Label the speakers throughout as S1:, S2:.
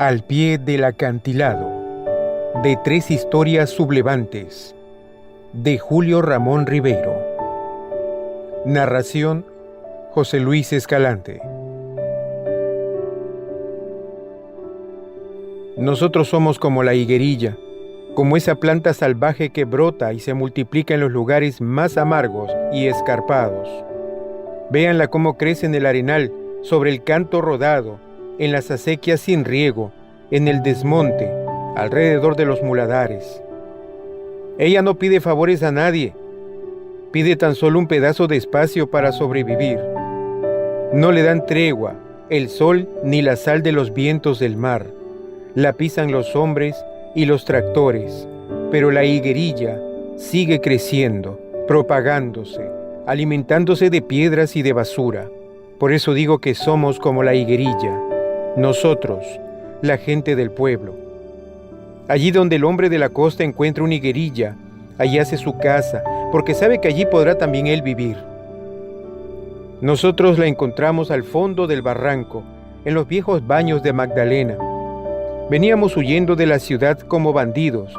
S1: Al pie del acantilado, de tres historias sublevantes, de Julio Ramón Ribeiro. Narración: José Luis Escalante. Nosotros somos como la higuerilla, como esa planta salvaje que brota y se multiplica en los lugares más amargos y escarpados. Véanla cómo crece en el arenal, sobre el canto rodado, en las acequias sin riego, en el desmonte, alrededor de los muladares. Ella no pide favores a nadie, pide tan solo un pedazo de espacio para sobrevivir. No le dan tregua el sol ni la sal de los vientos del mar. La pisan los hombres y los tractores, pero la higuerilla sigue creciendo, propagándose, alimentándose de piedras y de basura. Por eso digo que somos como la higuerilla, nosotros, la gente del pueblo. Allí donde el hombre de la costa encuentra una higuerilla, allí hace su casa, porque sabe que allí podrá también él vivir. Nosotros la encontramos al fondo del barranco, en los viejos baños de Magdalena. Veníamos huyendo de la ciudad como bandidos,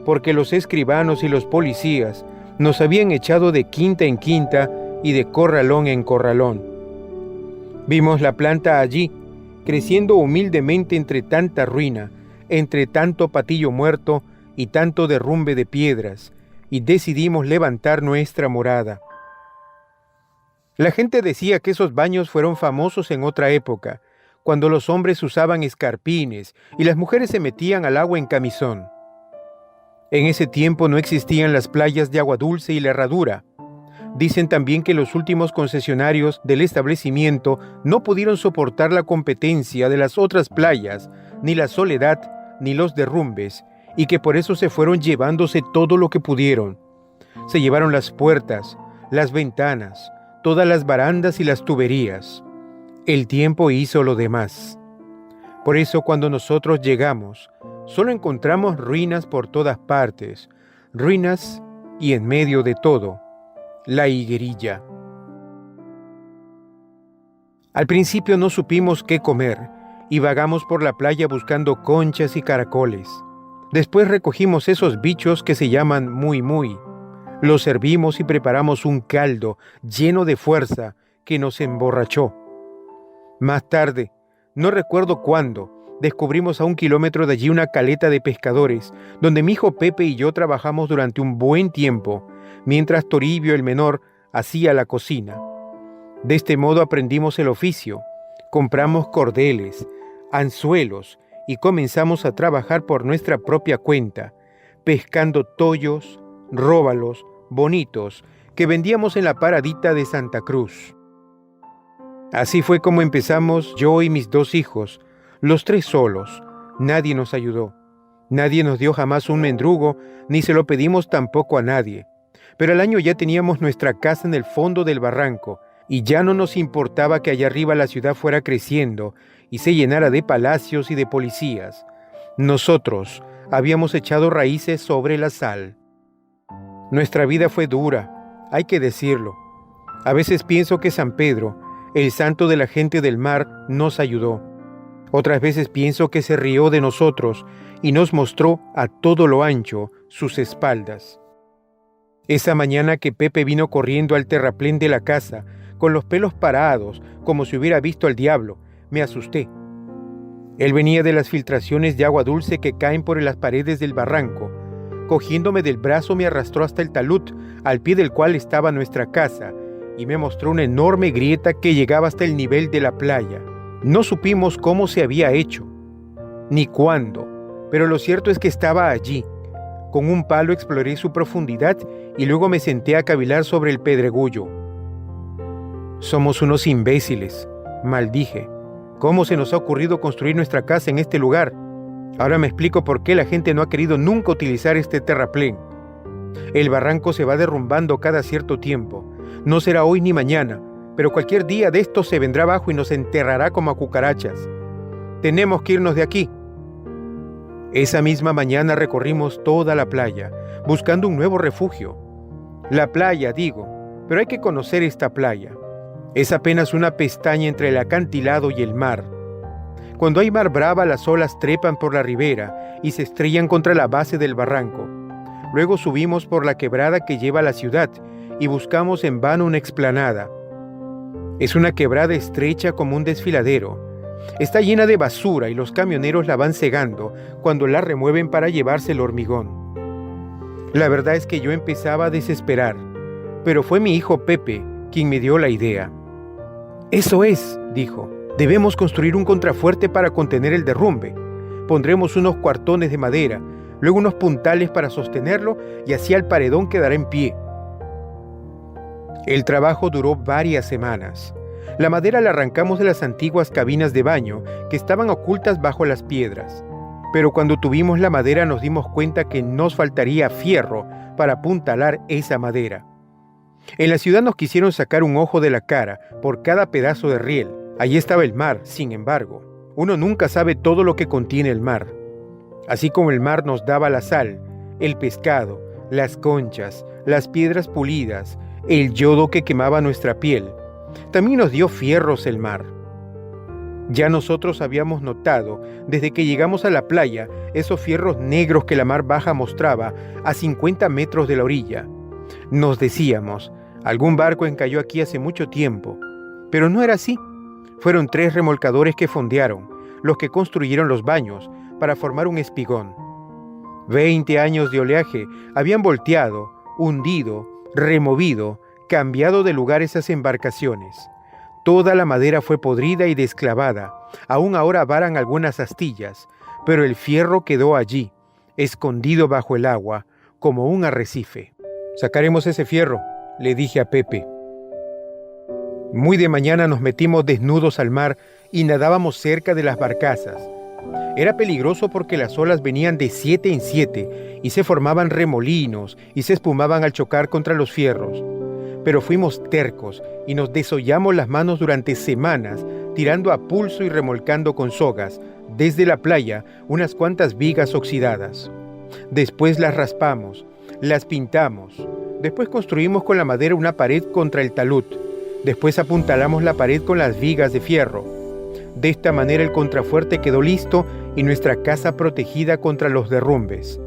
S1: porque los escribanos y los policías nos habían echado de quinta en quinta y de corralón en corralón. Vimos la planta allí, creciendo humildemente entre tanta ruina, entre tanto patillo muerto y tanto derrumbe de piedras, y decidimos levantar nuestra morada. La gente decía que esos baños fueron famosos en otra época, cuando los hombres usaban escarpines y las mujeres se metían al agua en camisón. En ese tiempo no existían las playas de agua dulce y la herradura. Dicen también que los últimos concesionarios del establecimiento no pudieron soportar la competencia de las otras playas, ni la soledad, ni los derrumbes, y que por eso se fueron llevándose todo lo que pudieron. Se llevaron las puertas, las ventanas, todas las barandas y las tuberías. El tiempo hizo lo demás. Por eso cuando nosotros llegamos, solo encontramos ruinas por todas partes, ruinas y en medio de todo, la higuerilla. Al principio no supimos qué comer y vagamos por la playa buscando conchas y caracoles. Después recogimos esos bichos que se llaman muy. Los servimos y preparamos un caldo lleno de fuerza que nos emborrachó. Más tarde, no recuerdo cuándo, descubrimos a 1 kilómetro de allí una caleta de pescadores, donde mi hijo Pepe y yo trabajamos durante un buen tiempo, mientras Toribio, el menor, hacía la cocina. De este modo aprendimos el oficio, compramos cordeles, anzuelos y comenzamos a trabajar por nuestra propia cuenta, pescando tollos, róbalos, bonitos, que vendíamos en la paradita de Santa Cruz. Así fue como empezamos yo y mis 2 hijos, los 3 solos. Nadie nos ayudó. Nadie nos dio jamás un mendrugo, ni se lo pedimos tampoco a nadie. Pero al año ya teníamos nuestra casa en el fondo del barranco, y ya no nos importaba que allá arriba la ciudad fuera creciendo y se llenara de palacios y de policías. Nosotros habíamos echado raíces sobre la sal. Nuestra vida fue dura, hay que decirlo. A veces pienso que San Pedro, el santo de la gente del mar, nos ayudó. Otras veces pienso que se rió de nosotros y nos mostró a todo lo ancho sus espaldas. Esa mañana que Pepe vino corriendo al terraplén de la casa, con los pelos parados, como si hubiera visto al diablo, me asusté. Él venía de las filtraciones de agua dulce que caen por las paredes del barranco. Cogiéndome del brazo me arrastró hasta el talud, al pie del cual estaba nuestra casa, y me mostró una enorme grieta que llegaba hasta el nivel de la playa. No supimos cómo se había hecho, ni cuándo, pero lo cierto es que estaba allí. Con un palo exploré su profundidad y luego me senté a cavilar sobre el pedregullo. Somos unos imbéciles, maldije. ¿Cómo se nos ha ocurrido construir nuestra casa en este lugar? Ahora me explico por qué la gente no ha querido nunca utilizar este terraplén. El barranco se va derrumbando cada cierto tiempo. No será hoy ni mañana, pero cualquier día de estos se vendrá abajo y nos enterrará como a cucarachas. Tenemos que irnos de aquí. Esa misma mañana recorrimos toda la playa, buscando un nuevo refugio. La playa, digo, pero hay que conocer esta playa. Es apenas una pestaña entre el acantilado y el mar. Cuando hay mar brava, las olas trepan por la ribera y se estrellan contra la base del barranco. Luego subimos por la quebrada que lleva a la ciudad y buscamos en vano una explanada. Es una quebrada estrecha como un desfiladero. Está llena de basura y los camioneros la van cegando cuando la remueven para llevarse el hormigón. La verdad es que yo empezaba a desesperar, pero fue mi hijo Pepe quien me dio la idea. «Eso es», dijo, «debemos construir un contrafuerte para contener el derrumbe. Pondremos unos cuartones de madera, luego unos puntales para sostenerlo y así el paredón quedará en pie». El trabajo duró varias semanas. La madera la arrancamos de las antiguas cabinas de baño que estaban ocultas bajo las piedras. Pero cuando tuvimos la madera nos dimos cuenta que nos faltaría fierro para apuntalar esa madera. En la ciudad nos quisieron sacar un ojo de la cara por cada pedazo de riel. Allí estaba el mar, sin embargo. Uno nunca sabe todo lo que contiene el mar. Así como el mar nos daba la sal, el pescado, las conchas, las piedras pulidas, el yodo que quemaba nuestra piel, también nos dio fierros el mar. Ya nosotros habíamos notado, desde que llegamos a la playa, esos fierros negros que la mar baja mostraba a 50 metros de la orilla. Nos decíamos, algún barco encalló aquí hace mucho tiempo. Pero no era así. Fueron 3 remolcadores que fondearon, los que construyeron los baños, para formar un espigón. 20 años de oleaje habían volteado, hundido, removido, cambiado de lugar esas embarcaciones. Toda la madera fue podrida y desclavada. Aún ahora varan algunas astillas, pero el fierro quedó allí, escondido bajo el agua, como un arrecife. «Sacaremos ese fierro», le dije a Pepe. Muy de mañana nos metimos desnudos al mar y nadábamos cerca de las barcazas. Era peligroso porque las olas venían de 7 en 7 y se formaban remolinos y se espumaban al chocar contra los fierros. Pero fuimos tercos y nos desollamos las manos durante semanas, tirando a pulso y remolcando con sogas, desde la playa, unas cuantas vigas oxidadas. Después las raspamos, las pintamos. Después construimos con la madera una pared contra el talud. Después apuntalamos la pared con las vigas de fierro. De esta manera el contrafuerte quedó listo y nuestra casa protegida contra los derrumbes.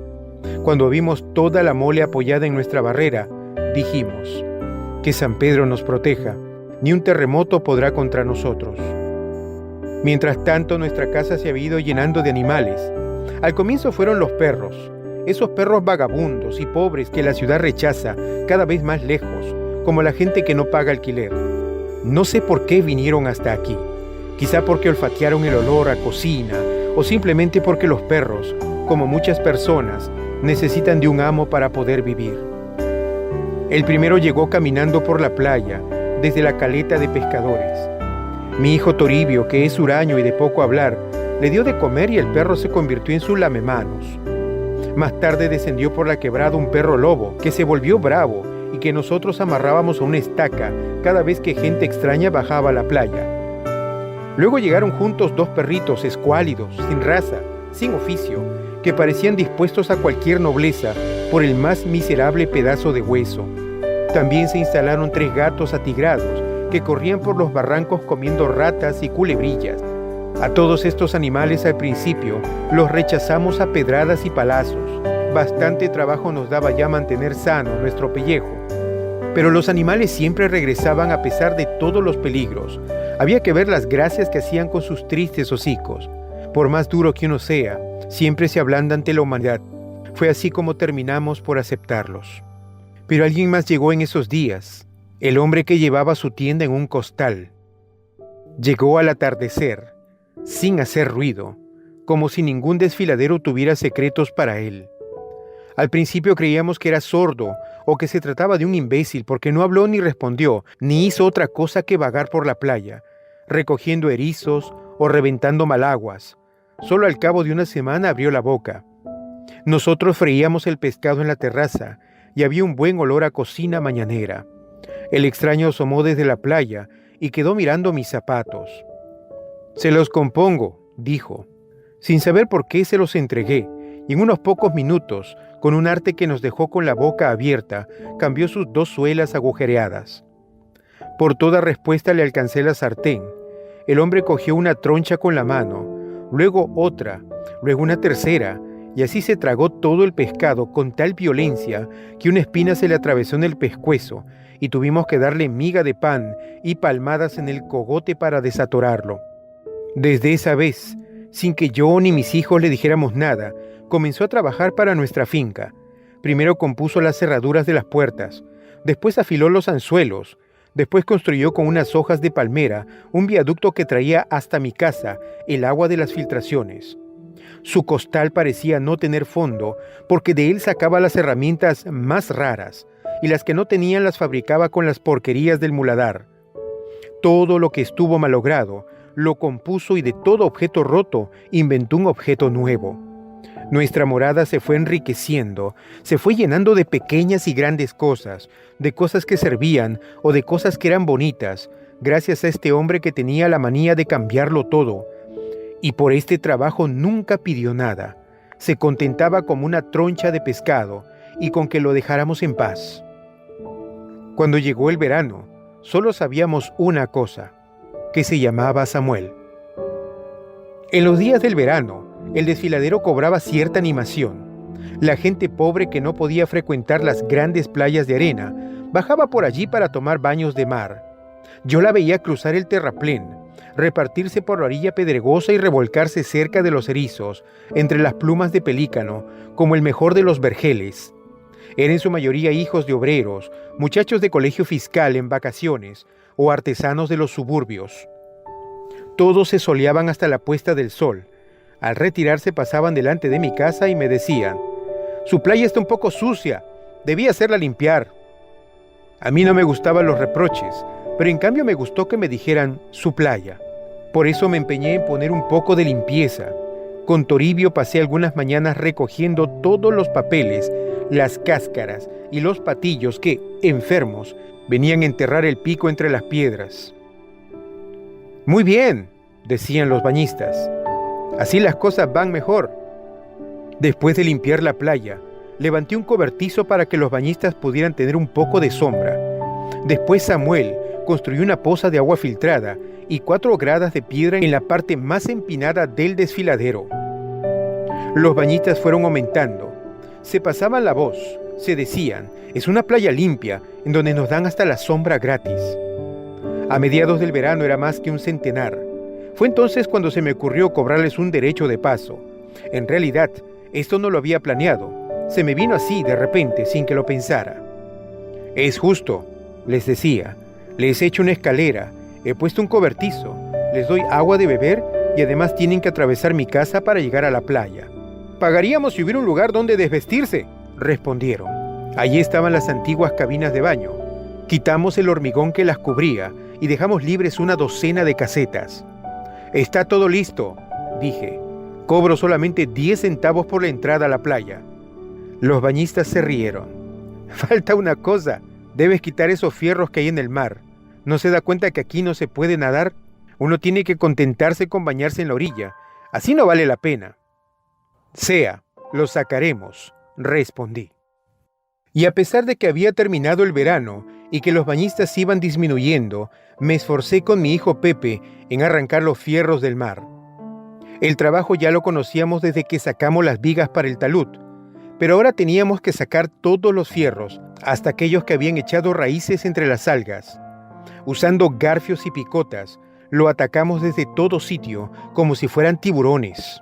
S1: Cuando vimos toda la mole apoyada en nuestra barrera, dijimos: «Que San Pedro nos proteja, ni un terremoto podrá contra nosotros». Mientras tanto, nuestra casa se había ido llenando de animales. Al comienzo fueron los perros, esos perros vagabundos y pobres que la ciudad rechaza cada vez más lejos, como la gente que no paga alquiler. No sé por qué vinieron hasta aquí. Quizá porque olfatearon el olor a cocina, o simplemente porque los perros, como muchas personas, necesitan de un amo para poder vivir. El primero llegó caminando por la playa, desde la caleta de pescadores. Mi hijo Toribio, que es huraño y de poco hablar, le dio de comer y el perro se convirtió en su lamemanos. Más tarde descendió por la quebrada un perro lobo, que se volvió bravo y que nosotros amarrábamos a una estaca cada vez que gente extraña bajaba a la playa. Luego llegaron juntos 2 perritos escuálidos, sin raza, sin oficio, que parecían dispuestos a cualquier nobleza por el más miserable pedazo de hueso. También se instalaron 3 gatos atigrados que corrían por los barrancos comiendo ratas y culebrillas. A todos estos animales al principio los rechazamos a pedradas y palazos. Bastante trabajo nos daba ya mantener sano nuestro pellejo. Pero los animales siempre regresaban a pesar de todos los peligros. Había que ver las gracias que hacían con sus tristes hocicos. Por más duro que uno sea, siempre se ablanda ante la humanidad. Fue así como terminamos por aceptarlos. Pero alguien más llegó en esos días, el hombre que llevaba su tienda en un costal. Llegó al atardecer, sin hacer ruido, como si ningún desfiladero tuviera secretos para él. Al principio creíamos que era sordo o que se trataba de un imbécil porque no habló ni respondió, ni hizo otra cosa que vagar por la playa, recogiendo erizos o reventando malaguas. Solo al cabo de una semana abrió la boca. Nosotros freíamos el pescado en la terraza y había un buen olor a cocina mañanera. El extraño asomó desde la playa y quedó mirando mis zapatos. «Se los compongo», dijo. Sin saber por qué se los entregué, y en unos pocos minutos, con un arte que nos dejó con la boca abierta, cambió sus 2 suelas agujereadas. Por toda respuesta le alcancé la sartén. El hombre cogió una troncha con la mano, luego otra, luego una tercera, y así se tragó todo el pescado con tal violencia que una espina se le atravesó en el pescuezo y tuvimos que darle miga de pan y palmadas en el cogote para desatorarlo. Desde esa vez, sin que yo ni mis hijos le dijéramos nada, comenzó a trabajar para nuestra finca. Primero compuso las cerraduras de las puertas, después afiló los anzuelos, después construyó con unas hojas de palmera un viaducto que traía hasta mi casa el agua de las filtraciones. Su costal parecía no tener fondo porque de él sacaba las herramientas más raras y las que no tenían las fabricaba con las porquerías del muladar. Todo lo que estuvo malogrado lo compuso y de todo objeto roto inventó un objeto nuevo. Nuestra morada se fue enriqueciendo, se fue llenando de pequeñas y grandes cosas, de cosas que servían o de cosas que eran bonitas, gracias a este hombre que tenía la manía de cambiarlo todo. Y por este trabajo nunca pidió nada. Se contentaba como una troncha de pescado y con que lo dejáramos en paz. Cuando llegó el verano, solo sabíamos una cosa, que se llamaba Samuel. En los días del verano, el desfiladero cobraba cierta animación. La gente pobre que no podía frecuentar las grandes playas de arena, bajaba por allí para tomar baños de mar. Yo la veía cruzar el terraplén, repartirse por la orilla pedregosa y revolcarse cerca de los erizos, entre las plumas de pelícano, como el mejor de los vergeles. Eran en su mayoría hijos de obreros, muchachos de colegio fiscal en vacaciones o artesanos de los suburbios. Todos se soleaban hasta la puesta del sol. Al retirarse pasaban delante de mi casa y me decían: «Su playa está un poco sucia, debía hacerla limpiar». A mí no me gustaban los reproches, pero en cambio me gustó que me dijeran «su playa». Por eso me empeñé en poner un poco de limpieza. Con Toribio pasé algunas mañanas recogiendo todos los papeles, las cáscaras y los patillos que, enfermos, venían a enterrar el pico entre las piedras. «Muy bien», decían los bañistas, «así las cosas van mejor». Después de limpiar la playa, levanté un cobertizo para que los bañistas pudieran tener un poco de sombra. Después Samuel construyó una poza de agua filtrada y 4 gradas de piedra en la parte más empinada del desfiladero. Los bañistas fueron aumentando. Se pasaban la voz, se decían: «Es una playa limpia, en donde nos dan hasta la sombra gratis». A mediados del verano era más que un centenar. Fue entonces cuando se me ocurrió cobrarles un derecho de paso. En realidad, esto no lo había planeado. Se me vino así de repente, sin que lo pensara. «Es justo», les decía. «Les he hecho una escalera, he puesto un cobertizo, les doy agua de beber y además tienen que atravesar mi casa para llegar a la playa». «Pagaríamos si hubiera un lugar donde desvestirse», respondieron. Allí estaban las antiguas cabinas de baño. Quitamos el hormigón que las cubría y dejamos libres una docena de casetas. «Está todo listo», dije. «Cobro solamente 10 centavos por la entrada a la playa». Los bañistas se rieron. «Falta una cosa, debes quitar esos fierros que hay en el mar. ¿No se da cuenta que aquí no se puede nadar? Uno tiene que contentarse con bañarse en la orilla. Así no vale la pena». «Sea, los sacaremos», respondí. Y a pesar de que había terminado el verano y que los bañistas iban disminuyendo, me esforcé con mi hijo Pepe en arrancar los fierros del mar. El trabajo ya lo conocíamos desde que sacamos las vigas para el talud, pero ahora teníamos que sacar todos los fierros, hasta aquellos que habían echado raíces entre las algas. Usando garfios y picotas, lo atacamos desde todo sitio, como si fueran tiburones.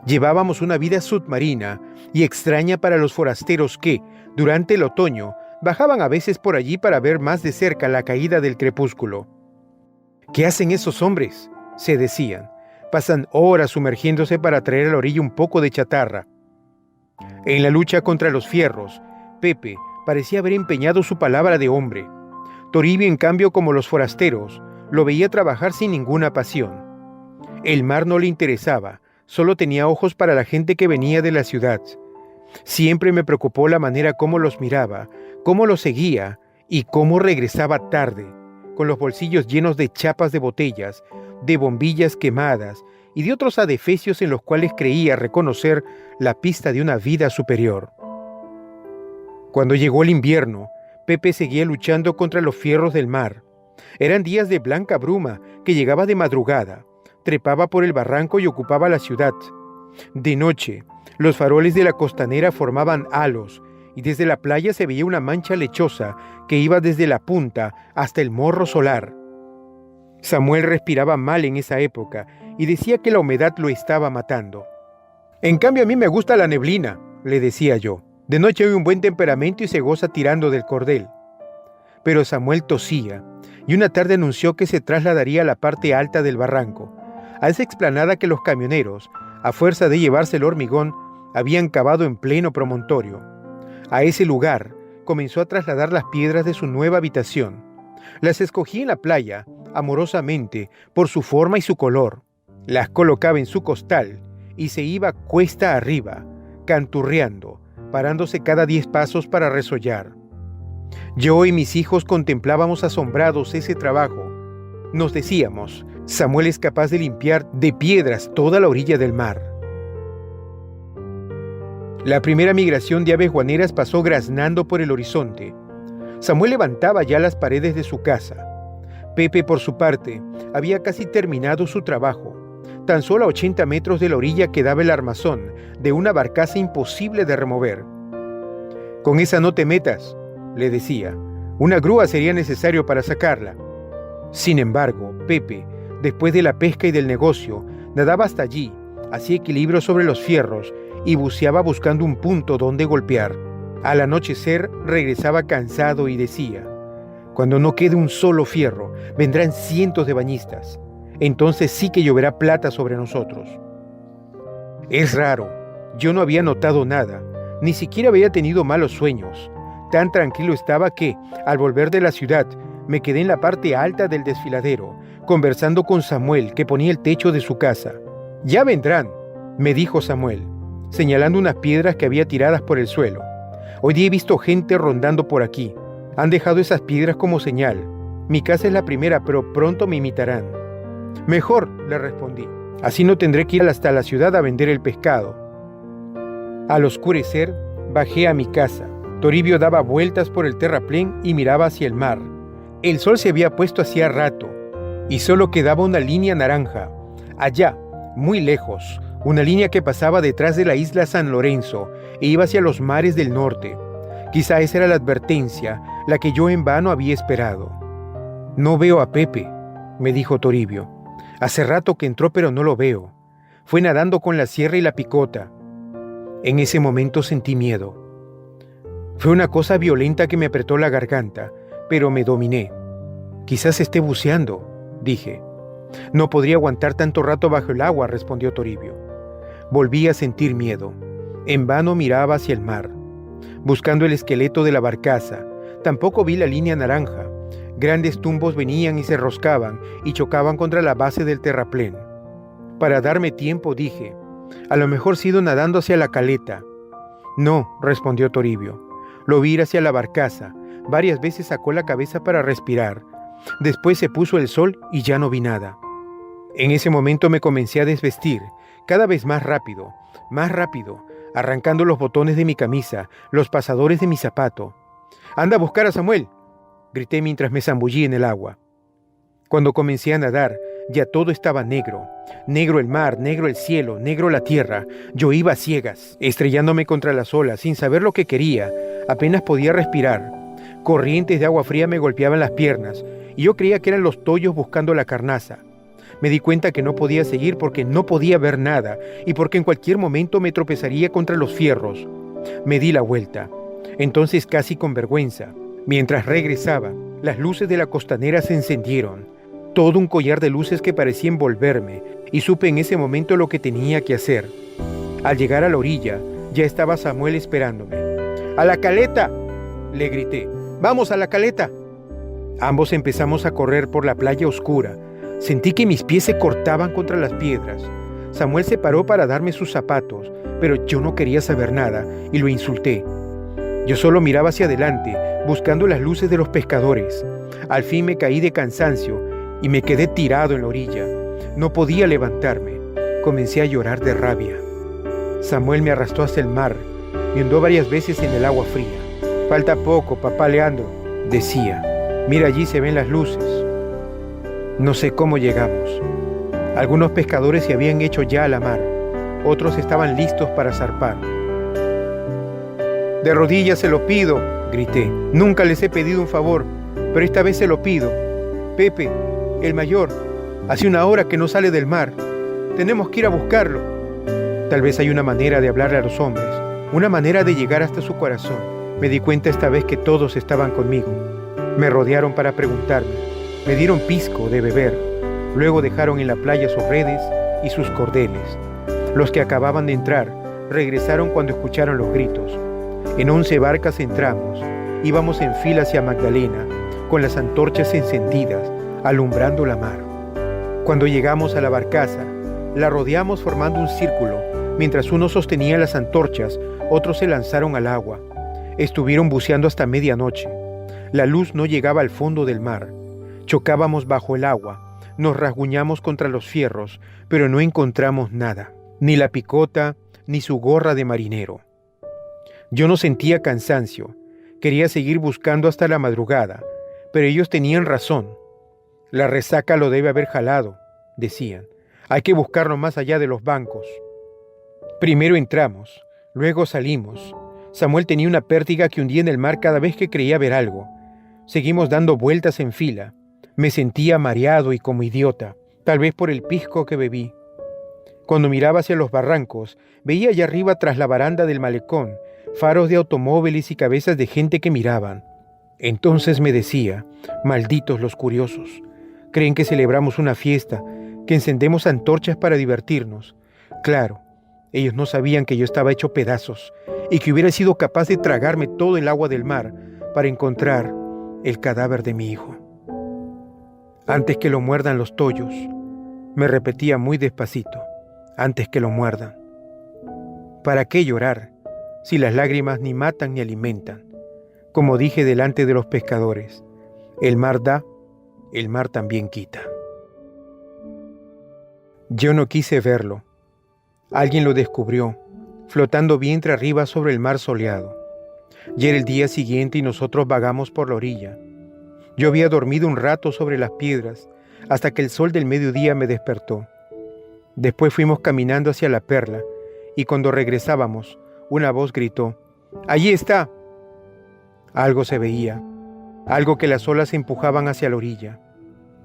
S1: Llevábamos una vida submarina y extraña para los forasteros que, durante el otoño, bajaban a veces por allí para ver más de cerca la caída del crepúsculo. «¿Qué hacen esos hombres?», se decían. «Pasan horas sumergiéndose para traer a la orilla un poco de chatarra». En la lucha contra los fierros, Pepe parecía haber empeñado su palabra de hombre. Toribio, en cambio, como los forasteros, lo veía trabajar sin ninguna pasión. El mar no le interesaba, solo tenía ojos para la gente que venía de la ciudad. Siempre me preocupó la manera como los miraba, cómo los seguía y cómo regresaba tarde, con los bolsillos llenos de chapas de botellas, de bombillas quemadas y de otros adefesios en los cuales creía reconocer la pista de una vida superior. Cuando llegó el invierno, Pepe seguía luchando contra los fierros del mar. Eran días de blanca bruma que llegaba de madrugada. trepaba por el barranco y ocupaba la ciudad. De noche, los faroles de la costanera formaban halos, y desde la playa se veía una mancha lechosa que iba desde la punta hasta el morro solar. Samuel respiraba mal en esa época y decía que la humedad lo estaba matando. En cambio a mí me gusta la neblina, le decía yo. De noche hay un buen temperamento y se goza tirando del cordel. Pero Samuel tosía, y una tarde anunció que se trasladaría a la parte alta del barranco, a esa explanada que los camioneros, a fuerza de llevarse el hormigón, habían cavado en pleno promontorio. A ese lugar comenzó a trasladar las piedras de su nueva habitación. Las escogía en la playa, amorosamente, por su forma y su color. Las colocaba en su costal y se iba cuesta arriba, canturreando, parándose cada 10 pasos para resollar. Yo y mis hijos contemplábamos asombrados ese trabajo. Nos decíamos, Samuel es capaz de limpiar de piedras toda la orilla del mar. La primera migración de aves guaneras pasó graznando por el horizonte. Samuel levantaba ya las paredes de su casa. Pepe, por su parte, había casi terminado su trabajo. Tan solo a 80 metros de la orilla quedaba el armazón de una barcaza imposible de remover. «Con esa no te metas», le decía. «Una grúa sería necesario para sacarla». Sin embargo, Pepe, después de la pesca y del negocio, nadaba hasta allí, hacía equilibrio sobre los fierros y buceaba buscando un punto donde golpear. Al anochecer regresaba cansado y decía: «Cuando no quede un solo fierro, vendrán cientos de bañistas. Entonces sí que lloverá plata sobre nosotros». Es raro, yo no había notado nada, ni siquiera había tenido malos sueños. Tan tranquilo estaba que, al volver de la ciudad, me quedé en la parte alta del desfiladero, conversando con Samuel, que ponía el techo de su casa. «Ya vendrán», me dijo Samuel, señalando unas piedras que había tiradas por el suelo. «Hoy día he visto gente rondando por aquí. Han dejado esas piedras como señal. Mi casa es la primera, pero pronto me imitarán». «Mejor», le respondí. «Así no tendré que ir hasta la ciudad a vender el pescado». Al oscurecer, bajé a mi casa. Toribio daba vueltas por el terraplén y miraba hacia el mar. El sol se había puesto hacía rato, y solo quedaba una línea naranja. Allá, muy lejos, una línea que pasaba detrás de la isla San Lorenzo e iba hacia los mares del norte. Quizá esa era la advertencia, la que yo en vano había esperado. «No veo a Pepe», me dijo Toribio. «Hace rato que entró, pero no lo veo. Fue nadando con la sierra y la picota». En ese momento sentí miedo. Fue una cosa violenta que me apretó la garganta, pero me dominé. «Quizás esté buceando», dije. «No podría aguantar tanto rato bajo el agua», respondió Toribio. Volví a sentir miedo. En vano miraba hacia el mar, buscando el esqueleto de la barcaza. Tampoco vi la línea naranja. Grandes tumbos venían y se roscaban y chocaban contra la base del terraplén. Para darme tiempo dije: «A lo mejor se ha ido nadando hacia la caleta». «No», respondió Toribio. Lo vi ir hacia la barcaza. Varias veces sacó la cabeza para respirar. Después se puso el sol y ya no vi nada. En ese momento me comencé a desvestir, cada vez más rápido, arrancando los botones de mi camisa, los pasadores de mi zapato. «¡Anda a buscar a Samuel!», grité mientras me zambullí en el agua. Cuando comencé a nadar, ya todo estaba negro. Negro el mar, negro el cielo, negro la tierra. Yo iba a ciegas, estrellándome contra las olas, sin saber lo que quería. Apenas podía respirar. Corrientes de agua fría me golpeaban las piernas, y yo creía que eran los tollos buscando la carnaza. Me di cuenta que no podía seguir porque no podía ver nada, y porque en cualquier momento me tropezaría contra los fierros. Me di la vuelta. Entonces, casi con vergüenza, mientras regresaba, las luces de la costanera se encendieron. Todo un collar de luces que parecía envolverme, y supe en ese momento lo que tenía que hacer. Al llegar a la orilla, ya estaba Samuel esperándome. «¡A la caleta!», le grité. «¡Vamos a la caleta!». Ambos empezamos a correr por la playa oscura. Sentí que mis pies se cortaban contra las piedras. Samuel se paró para darme sus zapatos, pero yo no quería saber nada y lo insulté. Yo solo miraba hacia adelante, buscando las luces de los pescadores. Al fin me caí de cansancio y me quedé tirado en la orilla. No podía levantarme. Comencé a llorar de rabia. Samuel me arrastró hacia el mar y hundó varias veces en el agua fría. «Falta poco, papá Leandro», decía. «Mira, allí se ven las luces». No sé cómo llegamos. Algunos pescadores se habían hecho ya a la mar, otros estaban listos para zarpar. «De rodillas se lo pido», grité. «Nunca les he pedido un favor, pero esta vez se lo pido. Pepe, el mayor, hace una hora que no sale del mar. Tenemos que ir a buscarlo». Tal vez hay una manera de hablarle a los hombres, una manera de llegar hasta su corazón. Me di cuenta esta vez que todos estaban conmigo. Me rodearon para preguntarme. Me dieron pisco de beber. Luego dejaron en la playa sus redes y sus cordeles. Los que acababan de entrar regresaron cuando escucharon los gritos. En 11 barcas entramos. Íbamos en fila hacia Magdalena, con las antorchas encendidas, alumbrando la mar. Cuando llegamos a la barcaza, la rodeamos formando un círculo. Mientras unos sostenían las antorchas, otros se lanzaron al agua. Estuvieron buceando hasta medianoche. La luz no llegaba al fondo del mar. Chocábamos bajo el agua, nos rasguñamos contra los fierros, pero no encontramos nada, ni la picota, ni su gorra de marinero. Yo no sentía cansancio, quería seguir buscando hasta la madrugada, pero ellos tenían razón. La resaca lo debe haber jalado, decían. Hay que buscarlo más allá de los bancos. Primero entramos, luego salimos. Samuel tenía una pértiga que hundía en el mar cada vez que creía ver algo. Seguimos dando vueltas en fila. Me sentía mareado y como idiota, tal vez por el pisco que bebí. Cuando miraba hacia los barrancos, veía allá arriba tras la baranda del malecón faros de automóviles y cabezas de gente que miraban. Entonces me decía, malditos los curiosos, creen que celebramos una fiesta, que encendemos antorchas para divertirnos. Claro, ellos no sabían que yo estaba hecho pedazos y que hubiera sido capaz de tragarme todo el agua del mar para encontrar el cadáver de mi hijo. Antes que lo muerdan los tollos, me repetía muy despacito, antes que lo muerdan. ¿Para qué llorar si las lágrimas ni matan ni alimentan? Como dije delante de los pescadores, el mar da, el mar también quita. Yo no quise verlo. Alguien lo descubrió, flotando vientre arriba sobre el mar soleado. Ya era el día siguiente y nosotros vagamos por la orilla. Yo había dormido un rato sobre las piedras hasta que el sol del mediodía me despertó. Después fuimos caminando hacia la perla y cuando regresábamos, una voz gritó, «¡Allí está!». Algo se veía, algo que las olas empujaban hacia la orilla.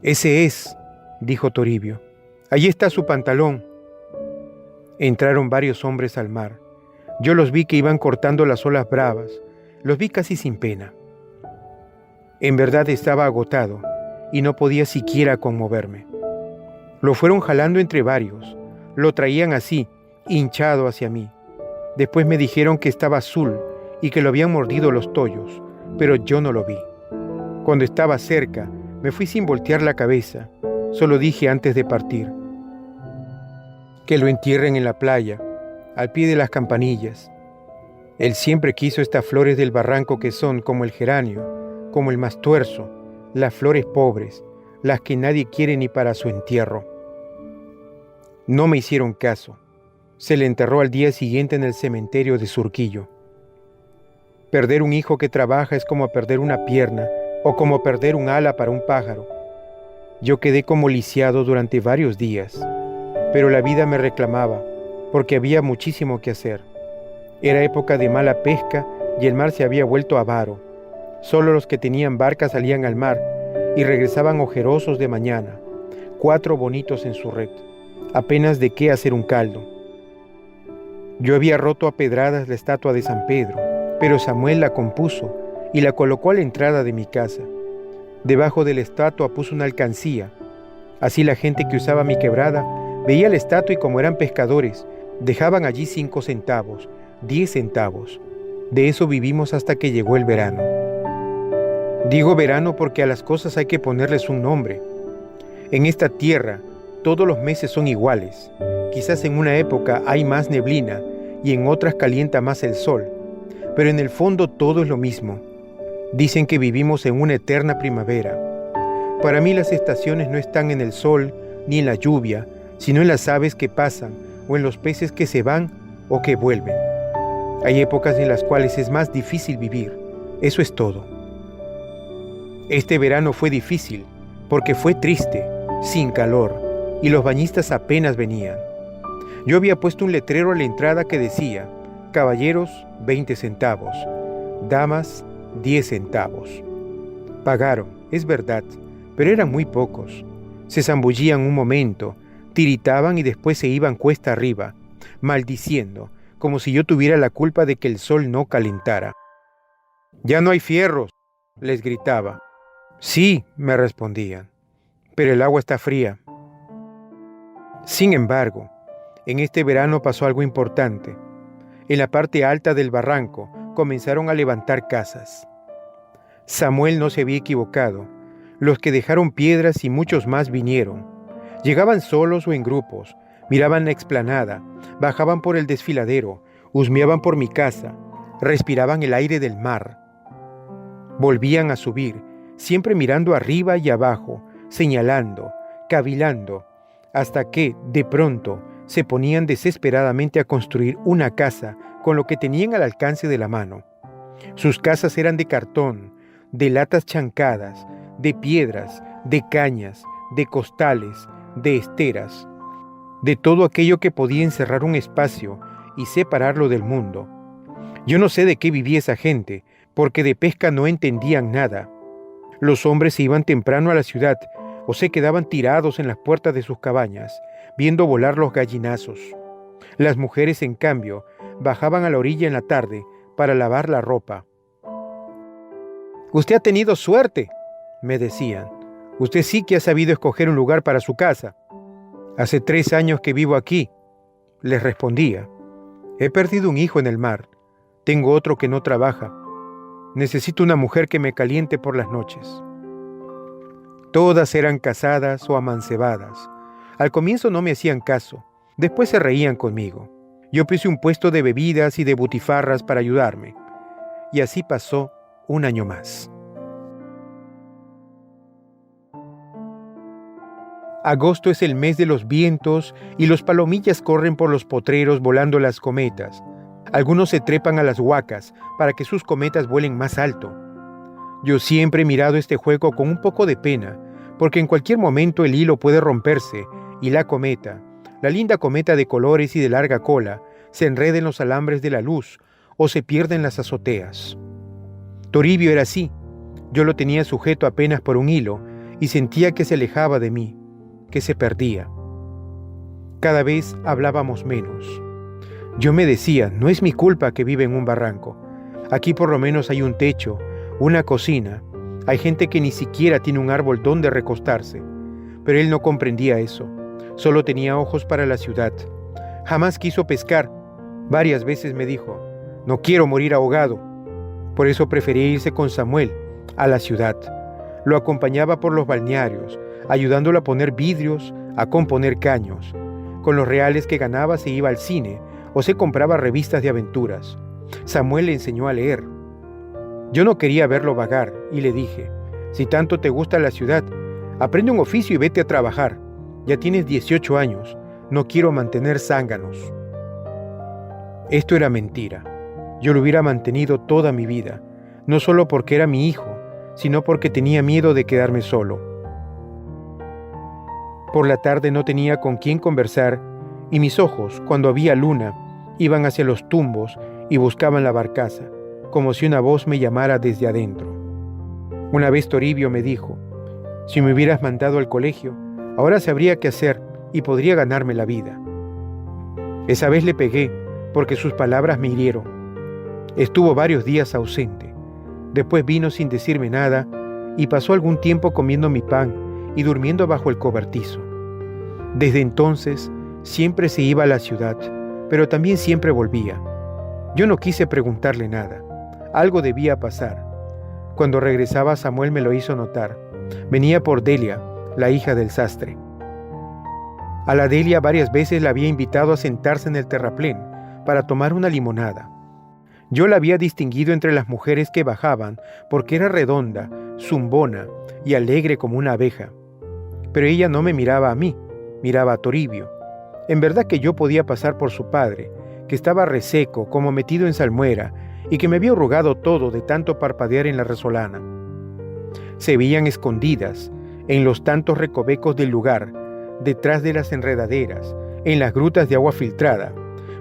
S1: «Ese es», dijo Toribio. «Allí está su pantalón». Entraron varios hombres al mar. Yo los vi que iban cortando las olas bravas. Los vi casi sin pena. En verdad estaba agotado y no podía siquiera conmoverme. Lo fueron jalando entre varios. Lo traían así, hinchado hacia mí. Después me dijeron que estaba azul y que lo habían mordido los tollos, pero yo no lo vi. Cuando estaba cerca, me fui sin voltear la cabeza. Solo dije antes de partir, que lo entierren en la playa, al pie de las campanillas. Él siempre quiso estas flores del barranco que son como el geranio, como el mastuerzo, las flores pobres, las que nadie quiere ni para su entierro. No me hicieron caso. Se le enterró al día siguiente en el cementerio de Surquillo. Perder un hijo que trabaja es como perder una pierna o como perder un ala para un pájaro. Yo quedé como lisiado durante varios días, pero la vida me reclamaba porque había muchísimo que hacer. Era época de mala pesca y el mar se había vuelto avaro. Solo los que tenían barca salían al mar y regresaban ojerosos de mañana, 4 bonitos en su red, apenas de qué hacer un caldo. Yo había roto a pedradas la estatua de San Pedro, pero Samuel la compuso y la colocó a la entrada de mi casa. Debajo de la estatua puso una alcancía. Así la gente que usaba mi quebrada veía la estatua y como eran pescadores, dejaban allí 5 centavos, 10 centavos. De eso vivimos hasta que llegó el verano. Digo verano porque a las cosas hay que ponerles un nombre. En esta tierra, todos los meses son iguales. Quizás en una época hay más neblina y en otras calienta más el sol, pero en el fondo todo es lo mismo. Dicen que vivimos en una eterna primavera. Para mí las estaciones no están en el sol ni en la lluvia, sino en las aves que pasan o en los peces que se van o que vuelven. Hay épocas en las cuales es más difícil vivir. Eso es todo. Este verano fue difícil porque fue triste, sin calor, y los bañistas apenas venían. Yo había puesto un letrero a la entrada que decía: caballeros, 20 centavos, damas, 10 centavos. Pagaron, es verdad, pero eran muy pocos. Se zambullían un momento, tiritaban y después se iban cuesta arriba, maldiciendo, como si yo tuviera la culpa de que el sol no calentara. «Ya no hay fierros», les gritaba. «Sí», me respondían, «pero el agua está fría». Sin embargo, en este verano pasó algo importante. En la parte alta del barranco comenzaron a levantar casas. Samuel no se había equivocado. Los que dejaron piedras y muchos más vinieron. Llegaban solos o en grupos, miraban la explanada, bajaban por el desfiladero, husmeaban por mi casa, respiraban el aire del mar. Volvían a subir, siempre mirando arriba y abajo, señalando, cavilando, hasta que, de pronto, se ponían desesperadamente a construir una casa con lo que tenían al alcance de la mano. Sus casas eran de cartón, de latas chancadas, de piedras, de cañas, de costales, de esteras, de todo aquello que podía encerrar un espacio y separarlo del mundo. Yo no sé de qué vivía esa gente, porque de pesca no entendían nada. Los hombres se iban temprano a la ciudad o se quedaban tirados en las puertas de sus cabañas, viendo volar los gallinazos. Las mujeres, en cambio, bajaban a la orilla en la tarde para lavar la ropa. «Usted ha tenido suerte», me decían. «Usted sí que ha sabido escoger un lugar para su casa». «Hace 3 años que vivo aquí», les respondía. «He perdido un hijo en el mar. Tengo otro que no trabaja. Necesito una mujer que me caliente por las noches». Todas eran casadas o amancebadas. Al comienzo no me hacían caso, después se reían conmigo. Yo puse un puesto de bebidas y de butifarras para ayudarme. Y así pasó 1 año más. Agosto es el mes de los vientos y los palomillas corren por los potreros volando las cometas. Algunos se trepan a las huacas para que sus cometas vuelen más alto. Yo siempre he mirado este juego con un poco de pena, porque en cualquier momento el hilo puede romperse y la cometa, la linda cometa de colores y de larga cola, se enreda en los alambres de la luz o se pierde en las azoteas. Toribio era así. Yo lo tenía sujeto apenas por un hilo y sentía que se alejaba de mí, que se perdía. Cada vez hablábamos menos. Yo me decía, no es mi culpa que vive en un barranco. Aquí por lo menos hay un techo, una cocina. Hay gente que ni siquiera tiene un árbol donde recostarse. Pero él no comprendía eso. Solo tenía ojos para la ciudad. Jamás quiso pescar. Varias veces me dijo, no quiero morir ahogado. Por eso prefería irse con Samuel a la ciudad. Lo acompañaba por los balnearios, ayudándolo a poner vidrios, a componer caños. Con los reales que ganaba se iba al cine o se compraba revistas de aventuras. Samuel le enseñó a leer. Yo no quería verlo vagar y le dije, si tanto te gusta la ciudad, aprende un oficio y vete a trabajar. Ya tienes 18 años, no quiero mantener zánganos. Esto era mentira. Yo lo hubiera mantenido toda mi vida, no solo porque era mi hijo, sino porque tenía miedo de quedarme solo. Por la tarde no tenía con quién conversar y mis ojos, cuando había luna, iban hacia los tumbos y buscaban la barcaza, como si una voz me llamara desde adentro. Una vez Toribio me dijo, si me hubieras mandado al colegio, ahora sabría qué hacer y podría ganarme la vida. Esa vez le pegué porque sus palabras me hirieron. Estuvo varios días ausente. Después vino sin decirme nada y pasó algún tiempo comiendo mi pan y durmiendo bajo el cobertizo. Desde entonces siempre se iba a la ciudad, pero también siempre volvía. Yo no quise preguntarle nada. Algo debía pasar. Cuando regresaba, Samuel me lo hizo notar. Venía por Delia, la hija del sastre. A la Delia varias veces la había invitado a sentarse en el terraplén para tomar una limonada. Yo la había distinguido entre las mujeres que bajaban porque era redonda, zumbona y alegre como una abeja. Pero ella no me miraba a mí, miraba a Toribio. En verdad que yo podía pasar por su padre, que estaba reseco, como metido en salmuera, y que me había arrugado todo de tanto parpadear en la resolana. Se veían escondidas, en los tantos recovecos del lugar, detrás de las enredaderas, en las grutas de agua filtrada,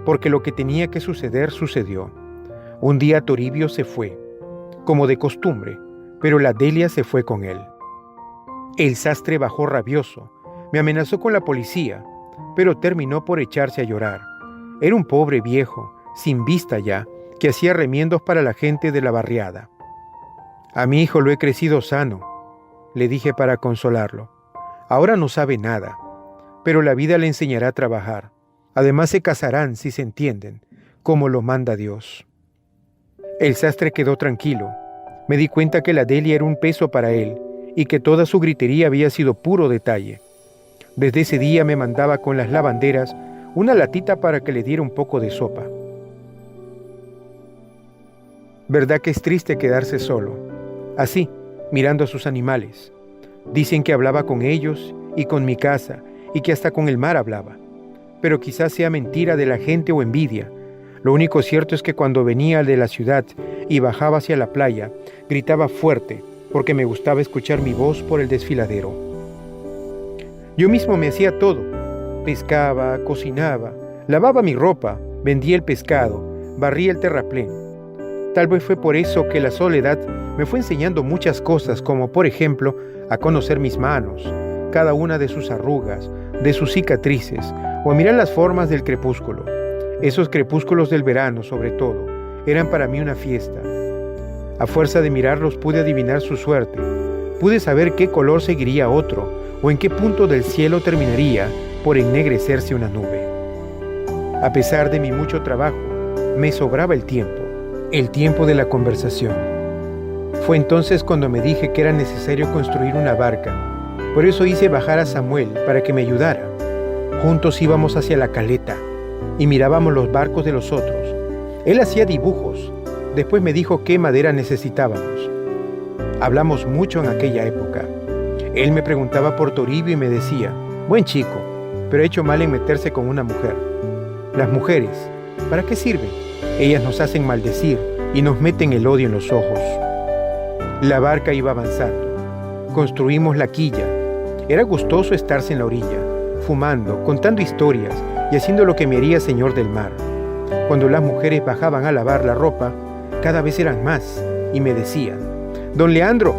S1: porque lo que tenía que suceder sucedió. Un día Toribio se fue, como de costumbre, pero la Delia se fue con él. El sastre bajó rabioso, me amenazó con la policía, pero terminó por echarse a llorar. Era un pobre viejo, sin vista ya, que hacía remiendos para la gente de la barriada. A mi hijo lo he crecido sano, le dije para consolarlo. Ahora no sabe nada, pero la vida le enseñará a trabajar. Además se casarán, si se entienden, como lo manda Dios. El sastre quedó tranquilo. Me di cuenta que la Delia era un peso para él y que toda su gritería había sido puro detalle. Desde ese día me mandaba con las lavanderas una latita para que le diera un poco de sopa. ¿Verdad que es triste quedarse solo? Así, mirando a sus animales. Dicen que hablaba con ellos y con mi casa y que hasta con el mar hablaba. Pero quizás sea mentira de la gente o envidia. Lo único cierto es que cuando venía de la ciudad y bajaba hacia la playa, gritaba fuerte porque me gustaba escuchar mi voz por el desfiladero. Yo mismo me hacía todo. Pescaba, cocinaba, lavaba mi ropa, vendía el pescado, barría el terraplén. Tal vez fue por eso que la soledad me fue enseñando muchas cosas, como por ejemplo a conocer mis manos, cada una de sus arrugas, de sus cicatrices, o a mirar las formas del crepúsculo. Esos crepúsculos del verano, sobre todo, eran para mí una fiesta. A fuerza de mirarlos pude adivinar su suerte, pude saber qué color seguiría otro, o en qué punto del cielo terminaría por ennegrecerse una nube. A pesar de mi mucho trabajo, me sobraba el tiempo de la conversación. Fue entonces cuando me dije que era necesario construir una barca. Por eso hice bajar a Samuel para que me ayudara. Juntos íbamos hacia la caleta y mirábamos los barcos de los otros. Él hacía dibujos. Después me dijo qué madera necesitábamos. Hablamos mucho en aquella época. Él me preguntaba por Toribio y me decía: buen chico, pero ha hecho mal en meterse con una mujer. Las mujeres, ¿para qué sirven? Ellas nos hacen maldecir y nos meten el odio en los ojos. La barca iba avanzando. Construimos la quilla. Era gustoso estarse en la orilla, fumando, contando historias y haciendo lo que me haría señor del mar. Cuando las mujeres bajaban a lavar la ropa, cada vez eran más y me decían: don Leandro,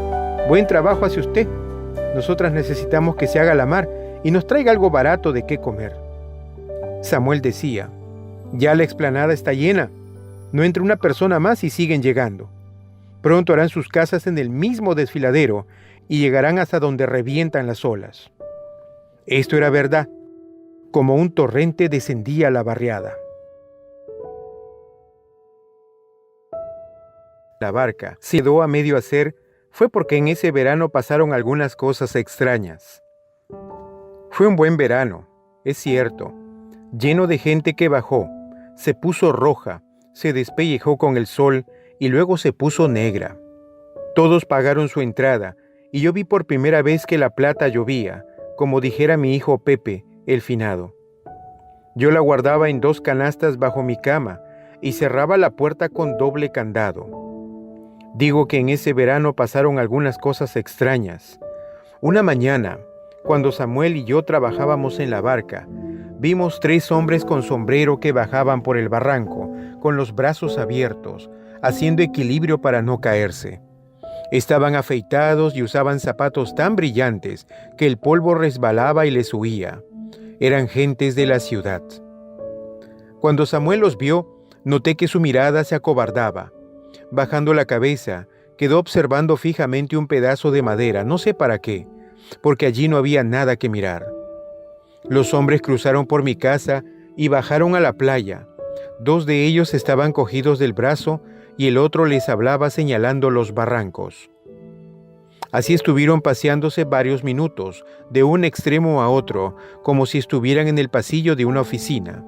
S1: buen trabajo hace usted. Nosotras necesitamos que se haga la mar y nos traiga algo barato de qué comer. Samuel decía: ya la explanada está llena. No entra una persona más y siguen llegando. Pronto harán sus casas en el mismo desfiladero y llegarán hasta donde revientan las olas. Esto era verdad. Como un torrente descendía la barriada. La barca se quedó a medio hacer fue porque en ese verano pasaron algunas cosas extrañas. Fue un buen verano, es cierto, lleno de gente que bajó, se puso roja, se despellejó con el sol y luego se puso negra. Todos pagaron su entrada y yo vi por primera vez que la plata llovía, como dijera mi hijo Pepe, el finado. Yo la guardaba en 2 canastas bajo mi cama y cerraba la puerta con doble candado. Digo que en ese verano pasaron algunas cosas extrañas. Una mañana, cuando Samuel y yo trabajábamos en la barca, vimos 3 hombres con sombrero que bajaban por el barranco, con los brazos abiertos, haciendo equilibrio para no caerse. Estaban afeitados y usaban zapatos tan brillantes que el polvo resbalaba y les huía. Eran gentes de la ciudad. Cuando Samuel los vio, noté que su mirada se acobardaba. Bajando la cabeza, quedó observando fijamente un pedazo de madera, no sé para qué, porque allí no había nada que mirar. Los hombres cruzaron por mi casa y bajaron a la playa. 2 de ellos estaban cogidos del brazo y el otro les hablaba señalando los barrancos. Así estuvieron paseándose varios minutos, de un extremo a otro, como si estuvieran en el pasillo de una oficina.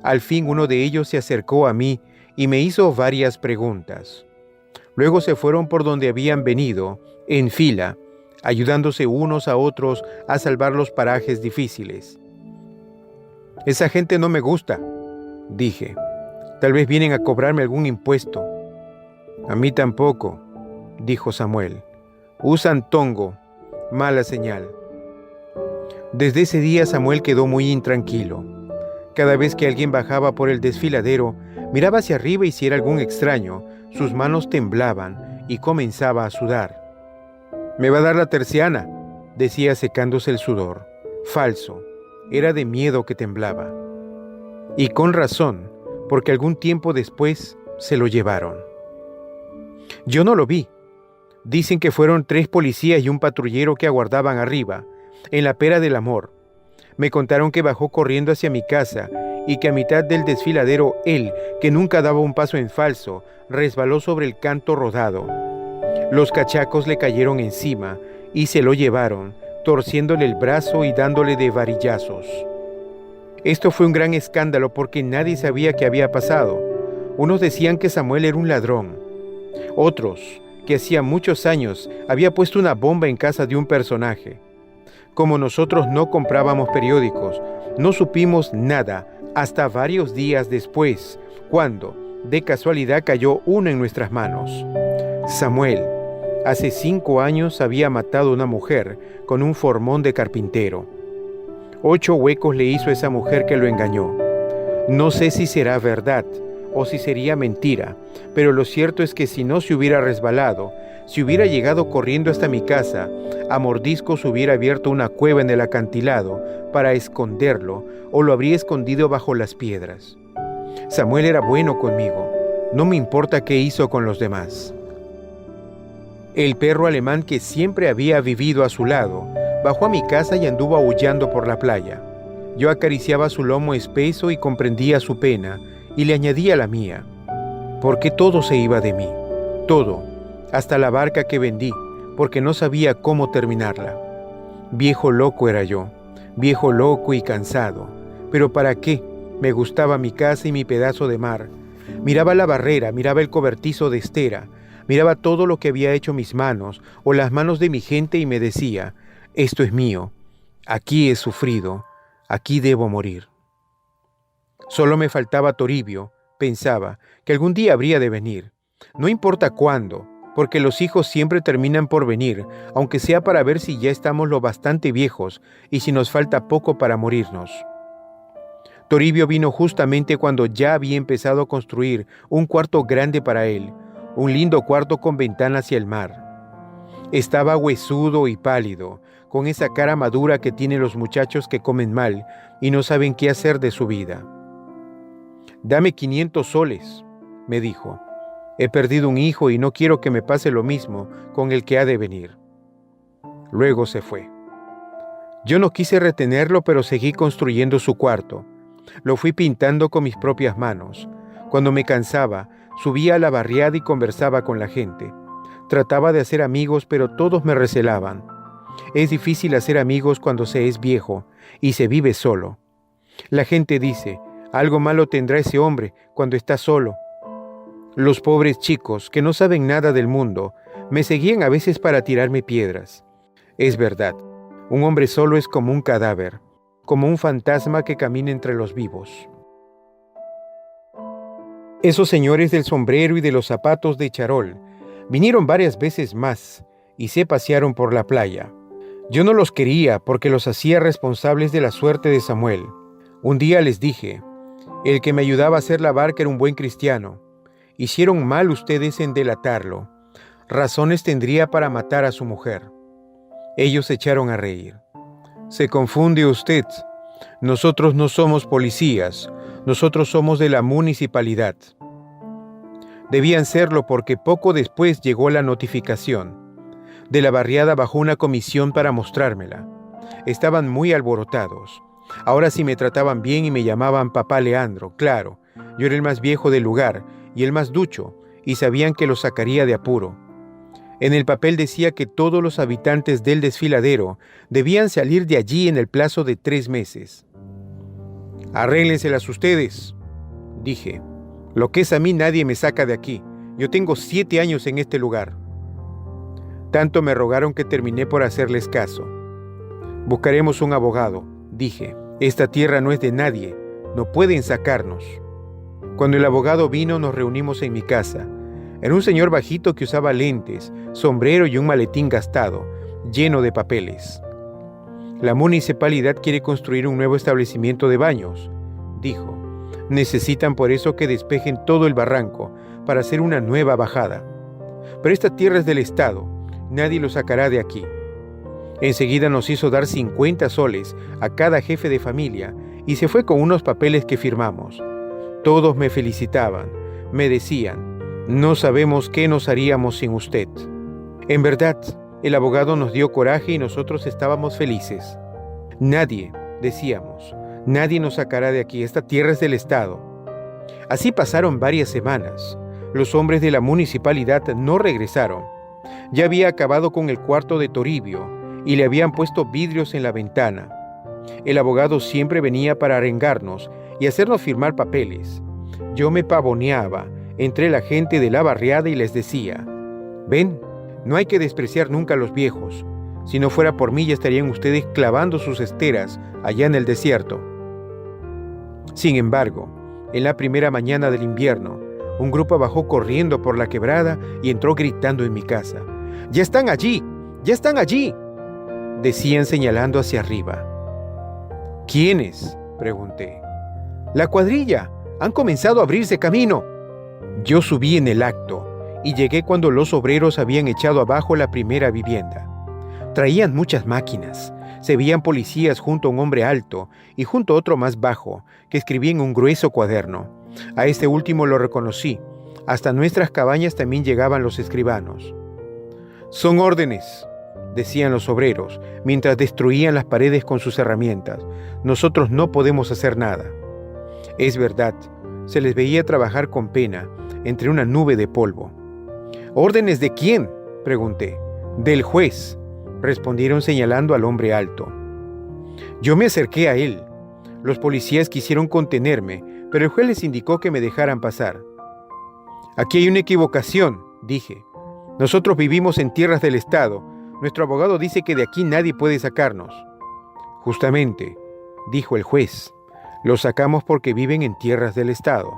S1: Al fin uno de ellos se acercó a mí y me hizo varias preguntas. Luego se fueron por donde habían venido, en fila, ayudándose unos a otros a salvar los parajes difíciles. Esa gente no me gusta, dije. Tal vez vienen a cobrarme algún impuesto. A mí tampoco, dijo Samuel. Usan tongo, mala señal. Desde ese día Samuel quedó muy intranquilo. Cada vez que alguien bajaba por el desfiladero, miraba hacia arriba y si era algún extraño, sus manos temblaban y comenzaba a sudar. «Me va a dar la terciana», decía secándose el sudor. Falso, era de miedo que temblaba. Y con razón, porque algún tiempo después se lo llevaron. Yo no lo vi. Dicen que fueron 3 policías y un patrullero que aguardaban arriba, en la Pera del Amor. Me contaron que bajó corriendo hacia mi casa y que a mitad del desfiladero él, que nunca daba un paso en falso, resbaló sobre el canto rodado. Los cachacos le cayeron encima y se lo llevaron, torciéndole el brazo y dándole de varillazos. Esto fue un gran escándalo porque nadie sabía qué había pasado. Unos decían que Samuel era un ladrón. Otros, que hacía muchos años había puesto una bomba en casa de un personaje. Como nosotros no comprábamos periódicos, no supimos nada hasta varios días después, cuando, de casualidad, cayó uno en nuestras manos. Samuel, hace 5 años había matado a una mujer con un formón de carpintero. 8 huecos le hizo a esa mujer que lo engañó. No sé si será verdad o si sería mentira, pero lo cierto es que si no se hubiera resbalado, si hubiera llegado corriendo hasta mi casa, a mordiscos hubiera abierto una cueva en el acantilado para esconderlo o lo habría escondido bajo las piedras. Samuel era bueno conmigo, no me importa qué hizo con los demás. El perro alemán que siempre había vivido a su lado, bajó a mi casa y anduvo aullando por la playa. Yo acariciaba su lomo espeso y comprendía su pena, y le añadía la mía, porque todo se iba de mí, todo, hasta la barca que vendí, porque no sabía cómo terminarla. Viejo loco era yo, viejo loco y cansado, pero ¿para qué? Me gustaba mi casa y mi pedazo de mar. Miraba la barrera, miraba el cobertizo de estera, miraba todo lo que había hecho mis manos o las manos de mi gente y me decía, esto es mío, aquí he sufrido, aquí debo morir. Solo me faltaba Toribio, pensaba, que algún día habría de venir. No importa cuándo, porque los hijos siempre terminan por venir, aunque sea para ver si ya estamos lo bastante viejos y si nos falta poco para morirnos. Toribio vino justamente cuando ya había empezado a construir un cuarto grande para él, un lindo cuarto con ventana hacia el mar. Estaba huesudo y pálido, con esa cara madura que tienen los muchachos que comen mal y no saben qué hacer de su vida. «Dame 500 soles», me dijo. «He perdido un hijo y no quiero que me pase lo mismo con el que ha de venir». Luego se fue. Yo no quise retenerlo, pero seguí construyendo su cuarto. Lo fui pintando con mis propias manos. Cuando me cansaba, subía a la barriada y conversaba con la gente. Trataba de hacer amigos, pero todos me recelaban. Es difícil hacer amigos cuando se es viejo y se vive solo. La gente dice, algo malo tendrá ese hombre cuando está solo. Los pobres chicos, que no saben nada del mundo, me seguían a veces para tirarme piedras. Es verdad, un hombre solo es como un cadáver, como un fantasma que camina entre los vivos. Esos señores del sombrero y de los zapatos de charol vinieron varias veces más y se pasearon por la playa. Yo no los quería porque los hacía responsables de la suerte de Samuel. Un día les dije, el que me ayudaba a hacer la barca era un buen cristiano. Hicieron mal ustedes en delatarlo. Razones tendría para matar a su mujer. Ellos se echaron a reír. Se confunde usted. Nosotros no somos policías. Nosotros somos de la municipalidad. Debían serlo porque poco después llegó la notificación. De la barriada bajó una comisión para mostrármela. Estaban muy alborotados. Ahora sí me trataban bien y me llamaban Papá Leandro, claro. Yo era el más viejo del lugar y el más ducho, y sabían que lo sacaría de apuro. En el papel decía que todos los habitantes del desfiladero debían salir de allí en el plazo de 3 meses. «Arréglenselas ustedes», dije. «Lo que es a mí nadie me saca de aquí. Yo tengo 7 años en este lugar». Tanto me rogaron que terminé por hacerles caso. «Buscaremos un abogado», dije. «Esta tierra no es de nadie. No pueden sacarnos». Cuando el abogado vino, nos reunimos en mi casa. Era un señor bajito que usaba lentes, sombrero y un maletín gastado, lleno de papeles. La municipalidad quiere construir un nuevo establecimiento de baños, dijo. Necesitan por eso que despejen todo el barranco para hacer una nueva bajada. Pero esta tierra es del Estado, nadie lo sacará de aquí. Enseguida nos hizo dar 50 soles a cada jefe de familia y se fue con unos papeles que firmamos. Todos me felicitaban, me decían, no sabemos qué nos haríamos sin usted. En verdad, el abogado nos dio coraje y nosotros estábamos felices. Nadie, decíamos, nadie nos sacará de aquí, esta tierra es del Estado. Así pasaron varias semanas. Los hombres de la municipalidad no regresaron. Ya había acabado con el cuarto de Toribio y le habían puesto vidrios en la ventana. El abogado siempre venía para arengarnos y hacernos firmar papeles. Yo me pavoneaba entre la gente de la barriada y les decía, ven, no hay que despreciar nunca a los viejos. Si no fuera por mí ya estarían ustedes clavando sus esteras allá en el desierto. Sin embargo, en la primera mañana del invierno, un grupo bajó corriendo por la quebrada y entró gritando en mi casa. ¡Ya están allí! ¡Ya están allí!, decían señalando hacia arriba. ¿Quiénes?, pregunté. La cuadrilla. Han comenzado a abrirse camino. Yo subí en el acto y llegué cuando los obreros habían echado abajo la primera vivienda. Traían muchas máquinas. Se veían policías junto a un hombre alto y junto a otro más bajo, que escribía en un grueso cuaderno. A este último lo reconocí. Hasta nuestras cabañas también llegaban los escribanos. Son órdenes, decían los obreros, mientras destruían las paredes con sus herramientas. Nosotros no podemos hacer nada. Es verdad, se les veía trabajar con pena, entre una nube de polvo. ¿Órdenes de quién?, pregunté. Del juez, respondieron señalando al hombre alto. Yo me acerqué a él. Los policías quisieron contenerme, pero el juez les indicó que me dejaran pasar. Aquí hay una equivocación, dije. Nosotros vivimos en tierras del Estado. Nuestro abogado dice que de aquí nadie puede sacarnos. Justamente, dijo el juez. Los sacamos porque viven en tierras del Estado.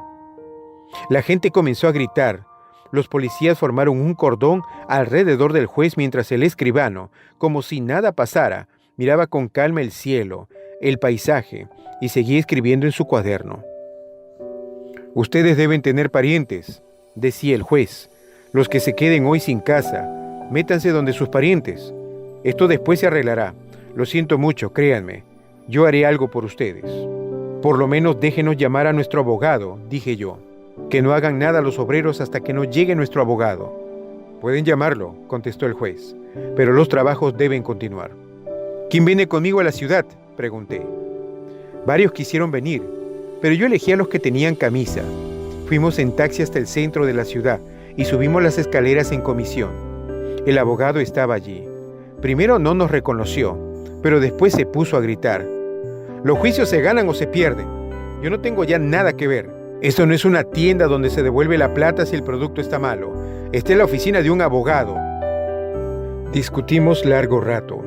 S1: La gente comenzó a gritar. Los policías formaron un cordón alrededor del juez mientras el escribano, como si nada pasara, miraba con calma el cielo, el paisaje, y seguía escribiendo en su cuaderno. Ustedes deben tener parientes, decía el juez. Los que se queden hoy sin casa, métanse donde sus parientes. Esto después se arreglará. Lo siento mucho, créanme. Yo haré algo por ustedes. Por lo menos déjenos llamar a nuestro abogado, dije yo. Que no hagan nada los obreros hasta que no llegue nuestro abogado. Pueden llamarlo, contestó el juez, pero los trabajos deben continuar. ¿Quién viene conmigo a la ciudad?, pregunté. Varios quisieron venir, pero yo elegí a los que tenían camisa. Fuimos en taxi hasta el centro de la ciudad y subimos las escaleras en comisión. El abogado estaba allí. Primero no nos reconoció, pero después se puso a gritar. Los juicios se ganan o se pierden. Yo no tengo ya nada que ver. Esto no es una tienda donde se devuelve la plata si el producto está malo. Esta es la oficina de un abogado. Discutimos largo rato,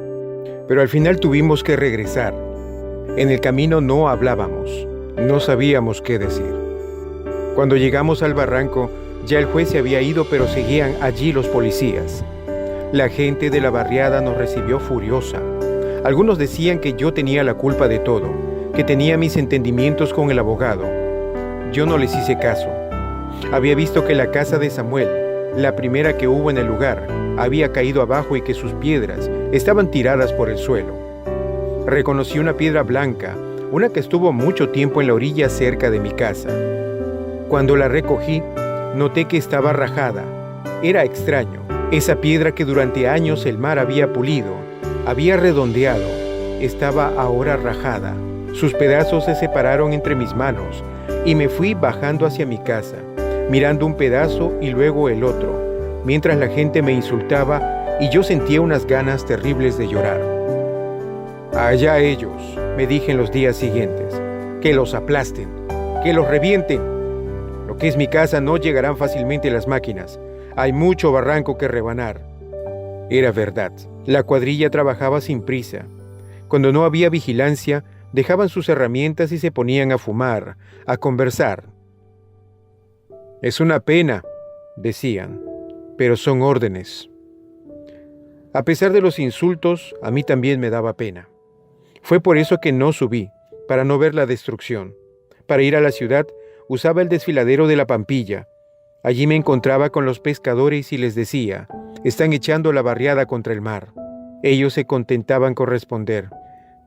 S1: pero al final tuvimos que regresar. En el camino no hablábamos, no sabíamos qué decir. Cuando llegamos al barranco, ya el juez se había ido, pero seguían allí los policías. La gente de la barriada nos recibió furiosa. Algunos decían que yo tenía la culpa de todo, que tenía mis entendimientos con el abogado. Yo no les hice caso. Había visto que la casa de Samuel, la primera que hubo en el lugar, había caído abajo y que sus piedras estaban tiradas por el suelo. Reconocí una piedra blanca, una que estuvo mucho tiempo en la orilla cerca de mi casa. Cuando la recogí, noté que estaba rajada. Era extraño. Esa piedra que durante años el mar había pulido, había redondeado, estaba ahora rajada. Sus pedazos se separaron entre mis manos y me fui bajando hacia mi casa, mirando un pedazo y luego el otro, mientras la gente me insultaba y yo sentía unas ganas terribles de llorar. Allá ellos, me dije en los días siguientes, que los aplasten, que los revienten. Lo que es mi casa no llegarán fácilmente las máquinas. Hay mucho barranco que rebanar. Era verdad. La cuadrilla trabajaba sin prisa. Cuando no había vigilancia, dejaban sus herramientas y se ponían a fumar, a conversar. Es una pena, decían, pero son órdenes. A pesar de los insultos, a mí también me daba pena. Fue por eso que no subí, para no ver la destrucción. Para ir a la ciudad, usaba el desfiladero de la Pampilla. Allí me encontraba con los pescadores y les decía: están echando la barriada contra el mar. Ellos se contentaban con responder: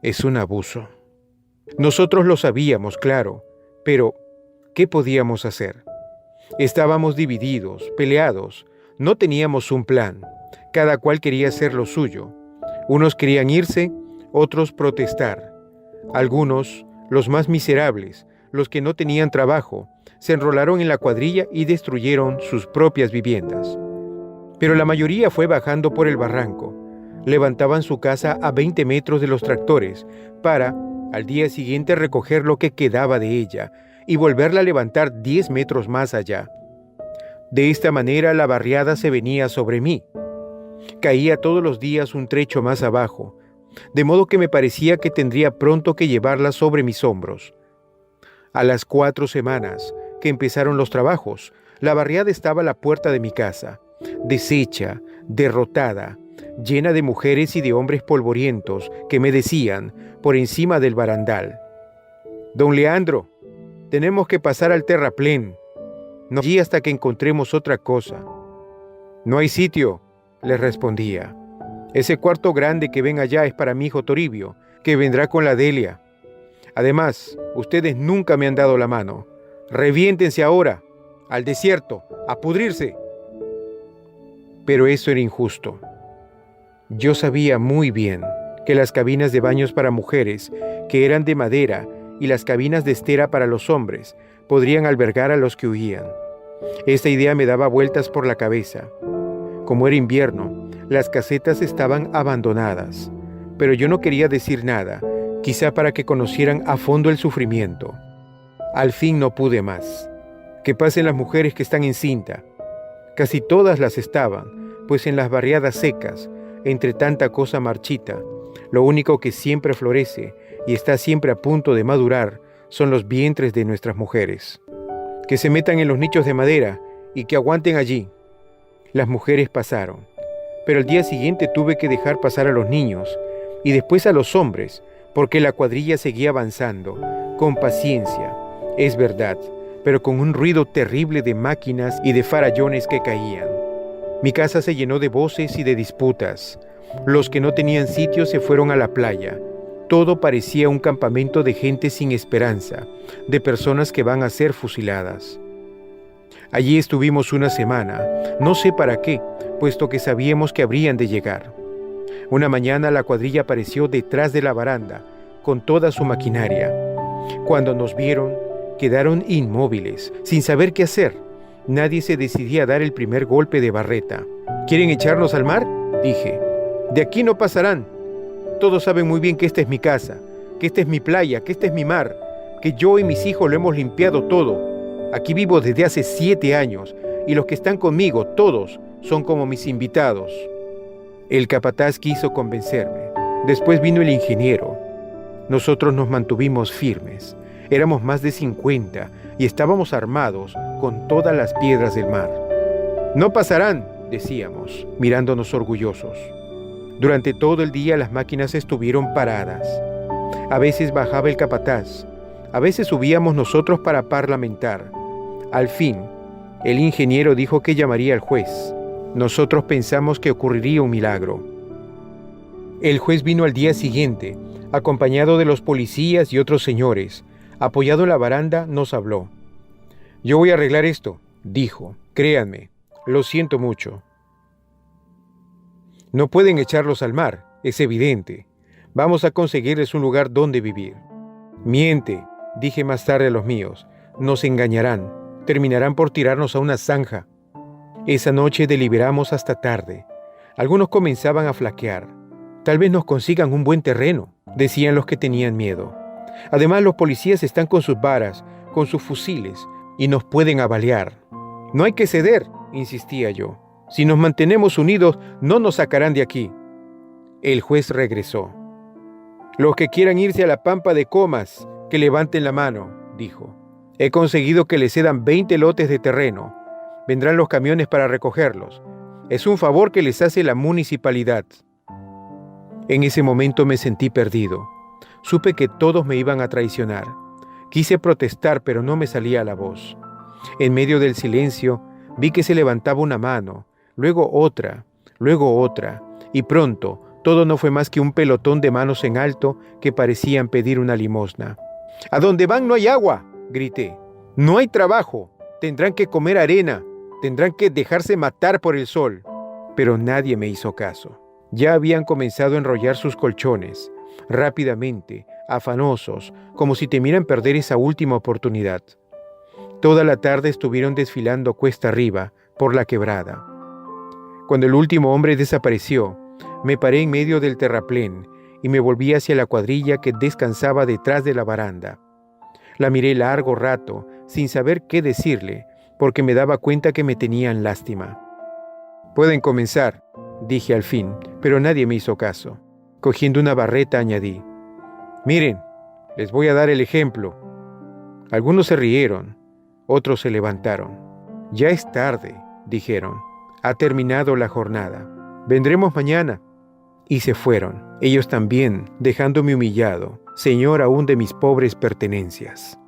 S1: es un abuso. Nosotros lo sabíamos, claro, pero ¿qué podíamos hacer? Estábamos divididos, peleados, no teníamos un plan. Cada cual quería hacer lo suyo. Unos querían irse, otros protestar. Algunos, los más miserables, los que no tenían trabajo, se enrolaron en la cuadrilla y destruyeron sus propias viviendas. Pero la mayoría fue bajando por el barranco. Levantaban su casa a 20 metros de los tractores para, al día siguiente, recoger lo que quedaba de ella y volverla a levantar 10 metros más allá. De esta manera la barriada se venía sobre mí. Caía todos los días un trecho más abajo, de modo que me parecía que tendría pronto que llevarla sobre mis hombros. A las 4 semanas que empezaron los trabajos, la barriada estaba a la puerta de mi casa, deshecha, derrotada, llena de mujeres y de hombres polvorientos que me decían, por encima del barandal: «Don Leandro, tenemos que pasar al terraplén, no allí hasta que encontremos otra cosa». «No hay sitio», les respondía. «Ese cuarto grande que ven allá es para mi hijo Toribio, que vendrá con la Delia. Además, ustedes nunca me han dado la mano. Reviéntense ahora, al desierto, a pudrirse». Pero eso era injusto. Yo sabía muy bien que las cabinas de baños para mujeres, que eran de madera, y las cabinas de estera para los hombres, podrían albergar a los que huían. Esta idea me daba vueltas por la cabeza. Como era invierno, las casetas estaban abandonadas, pero yo no quería decir nada, quizá para que conocieran a fondo el sufrimiento. Al fin no pude más. Que pasen las mujeres que están en cinta. Casi todas las estaban, pues en las barriadas secas, entre tanta cosa marchita, lo único que siempre florece y está siempre a punto de madurar son los vientres de nuestras mujeres. Que se metan en los nichos de madera y que aguanten allí. Las mujeres pasaron, pero al día siguiente tuve que dejar pasar a los niños y después a los hombres, porque la cuadrilla seguía avanzando, con paciencia, es verdad, pero con un ruido terrible de máquinas y de farallones que caían. Mi casa se llenó de voces y de disputas. Los que no tenían sitio se fueron a la playa. Todo parecía un campamento de gente sin esperanza, de personas que van a ser fusiladas. Allí estuvimos una semana, no sé para qué, puesto que sabíamos que habrían de llegar. Una mañana la cuadrilla apareció detrás de la baranda, con toda su maquinaria. Cuando nos vieron, quedaron inmóviles, sin saber qué hacer. Nadie se decidía a dar el primer golpe de barreta. ¿Quieren echarnos al mar?, dije. «De aquí no pasarán. Todos saben muy bien que esta es mi casa, que esta es mi playa, que este es mi mar, que yo y mis hijos lo hemos limpiado todo. Aquí vivo desde hace 7 años y los que están conmigo, todos, son como mis invitados». El capataz quiso convencerme. Después vino el ingeniero. Nosotros nos mantuvimos firmes. Éramos más de 50 y estábamos armados con todas las piedras del mar. «No pasarán», decíamos, mirándonos orgullosos. Durante todo el día las máquinas estuvieron paradas. A veces bajaba el capataz, a veces subíamos nosotros para parlamentar. Al fin, el ingeniero dijo que llamaría al juez. Nosotros pensamos que ocurriría un milagro. El juez vino al día siguiente, acompañado de los policías y otros señores. Apoyado en la baranda, nos habló. «Yo voy a arreglar esto», dijo. «Créanme, lo siento mucho». «No pueden echarlos al mar, es evidente. Vamos a conseguirles un lugar donde vivir». «Miente», dije más tarde a los míos. «Nos engañarán. Terminarán por tirarnos a una zanja». Esa noche deliberamos hasta tarde. Algunos comenzaban a flaquear. «Tal vez nos consigan un buen terreno», decían los que tenían miedo. «Además, los policías están con sus varas, con sus fusiles, y nos pueden abalear». «No hay que ceder», insistía yo. «Si nos mantenemos unidos, no nos sacarán de aquí». El juez regresó. «Los que quieran irse a la pampa de Comas, que levanten la mano», dijo. «He conseguido que les cedan 20 lotes de terreno. Vendrán los camiones para recogerlos. Es un favor que les hace la municipalidad». En ese momento me sentí perdido. Supe que todos me iban a traicionar. Quise protestar, pero no me salía la voz. En medio del silencio, vi que se levantaba una mano, luego otra, y pronto todo no fue más que un pelotón de manos en alto que parecían pedir una limosna. «¡A donde van no hay agua!», grité. «No hay trabajo, tendrán que comer arena, tendrán que dejarse matar por el sol». Pero nadie me hizo caso. Ya habían comenzado a enrollar sus colchones, rápidamente, afanosos, como si temieran perder esa última oportunidad. Toda la tarde estuvieron desfilando cuesta arriba, por la quebrada. Cuando el último hombre desapareció, me paré en medio del terraplén y me volví hacia la cuadrilla que descansaba detrás de la baranda. La miré largo rato, sin saber qué decirle, porque me daba cuenta que me tenían lástima. «Pueden comenzar», dije al fin, pero nadie me hizo caso. Cogiendo una barreta añadí: «Miren, les voy a dar el ejemplo». Algunos se rieron, otros se levantaron. «Ya es tarde», dijeron. «Ha terminado la jornada. Vendremos mañana». Y se fueron, ellos también, dejándome humillado, señor aún de mis pobres pertenencias.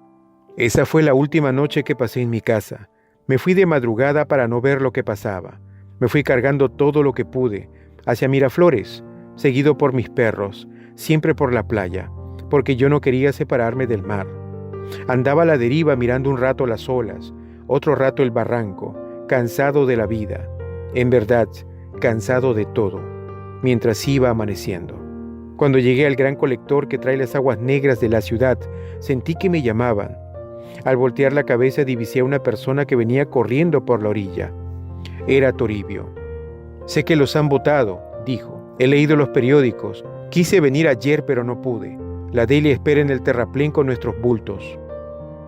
S1: Esa fue la última noche que pasé en mi casa. Me fui de madrugada para no ver lo que pasaba. Me fui cargando todo lo que pude, hacia Miraflores, seguido por mis perros, siempre por la playa, porque yo no quería separarme del mar. Andaba a la deriva mirando un rato las olas, otro rato el barranco, cansado de la vida, en verdad, cansado de todo, mientras iba amaneciendo. Cuando llegué al gran colector que trae las aguas negras de la ciudad, sentí que me llamaban. Al voltear la cabeza divisé a una persona que venía corriendo por la orilla. Era Toribio. «Sé que los han votado», dijo. «He leído los periódicos. Quise venir ayer, pero no pude. La Delia espera en el terraplén con nuestros bultos».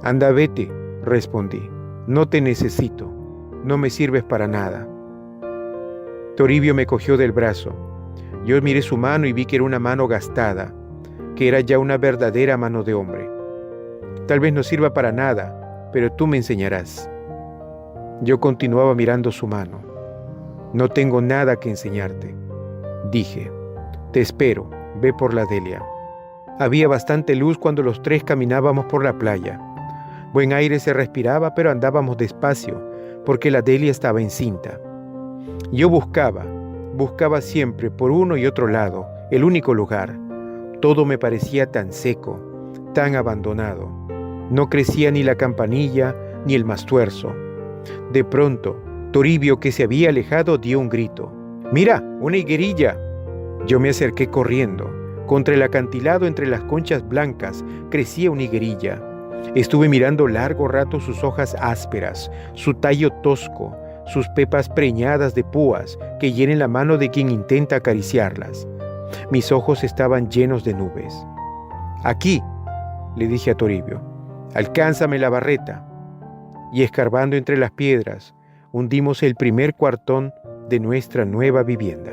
S1: «Anda, vete», respondí. «No te necesito. No me sirves para nada». Toribio me cogió del brazo. Yo miré su mano y vi que era una mano gastada, que era ya una verdadera mano de hombre. «Tal vez no sirva para nada, pero tú me enseñarás». Yo continuaba mirando su mano. «No tengo nada que enseñarte», dije. «Te espero, ve por la Delia». Había bastante luz cuando los tres caminábamos por la playa. Buen aire se respiraba, pero andábamos despacio, porque la Delia estaba encinta. Yo buscaba siempre por uno y otro lado, el único lugar. Todo me parecía tan seco, tan abandonado. No crecía ni la campanilla ni el mastuerzo. De pronto, Toribio, que se había alejado, dio un grito. «¡Mira, una higuerilla!». Yo me acerqué corriendo. Contra el acantilado, entre las conchas blancas, crecía una higuerilla. Estuve mirando largo rato sus hojas ásperas, su tallo tosco, sus pepas preñadas de púas que hieren la mano de quien intenta acariciarlas. Mis ojos estaban llenos de nubes. «Aquí», le dije a Toribio, «alcánzame la barreta». Y escarbando entre las piedras, hundimos el primer cuartón de nuestra nueva vivienda.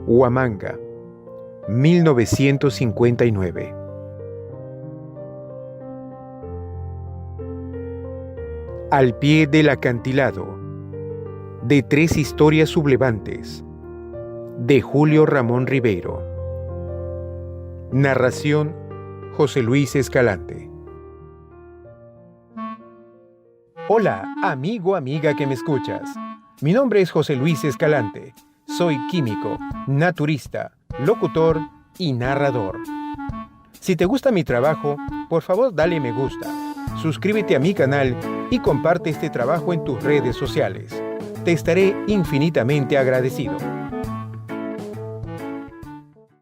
S1: Huamanga, 1959. Al pie del acantilado, de 3 historias sublevantes, de Julio Ramón Ribeiro. Narración: José Luis Escalante. Hola, amigo, amiga que me escuchas. Mi nombre es José Luis Escalante. Soy químico, naturista, locutor y narrador. Si te gusta mi trabajo, por favor dale me gusta, suscríbete a mi canal y comparte este trabajo en tus redes sociales. Te estaré infinitamente agradecido.